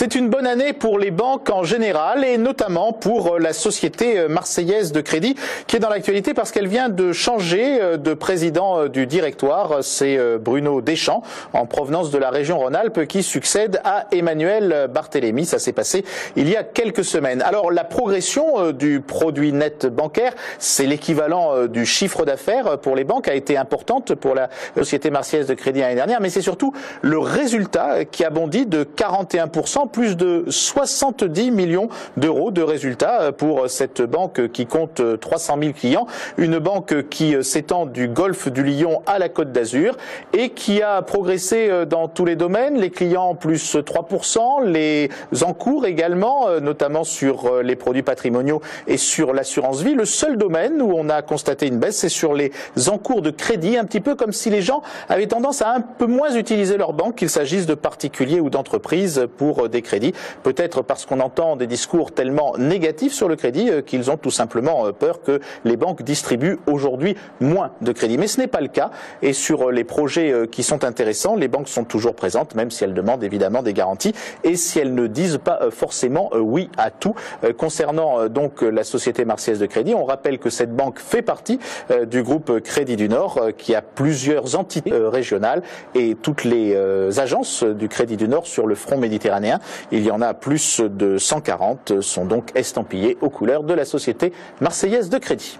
C'est une bonne année pour les banques en général et notamment pour la société marseillaise de crédit qui est dans l'actualité parce qu'elle vient de changer de président du directoire. C'est Bruno Deschamps en provenance de la région Rhône-Alpes qui succède à Emmanuel Barthélémy. Ça s'est passé il y a quelques semaines. Alors la progression du produit net bancaire, c'est l'équivalent du chiffre d'affaires pour les banques, a été importante pour la société marseillaise de crédit l'année dernière, mais c'est surtout le résultat qui a bondi de 41%, plus de 70 millions d'euros de résultats pour cette banque qui compte 300 000 clients, une banque qui s'étend du golfe du Lion à la Côte d'Azur et qui a progressé dans tous les domaines, les clients plus 3%, les encours également, notamment sur les produits patrimoniaux et sur l'assurance vie. Le seul domaine où on a constaté une baisse, c'est sur les encours de crédit, un petit peu comme si les gens avaient tendance à un peu moins utiliser leur banque, qu'il s'agisse de particuliers ou d'entreprises pour des crédits. Peut-être parce qu'on entend des discours tellement négatifs sur le crédit qu'ils ont tout simplement peur que les banques distribuent aujourd'hui moins de crédits. Mais ce n'est pas le cas. Et sur les projets qui sont intéressants, les banques sont toujours présentes, même si elles demandent évidemment des garanties et si elles ne disent pas forcément oui à tout. Concernant donc la société marseillaise de crédit, on rappelle que cette banque fait partie du groupe Crédit du Nord qui a plusieurs entités régionales et toutes les agences du Crédit du Nord sur le front méditerranéen. Il y en a plus de 140, sont donc estampillées aux couleurs de la société marseillaise de crédit.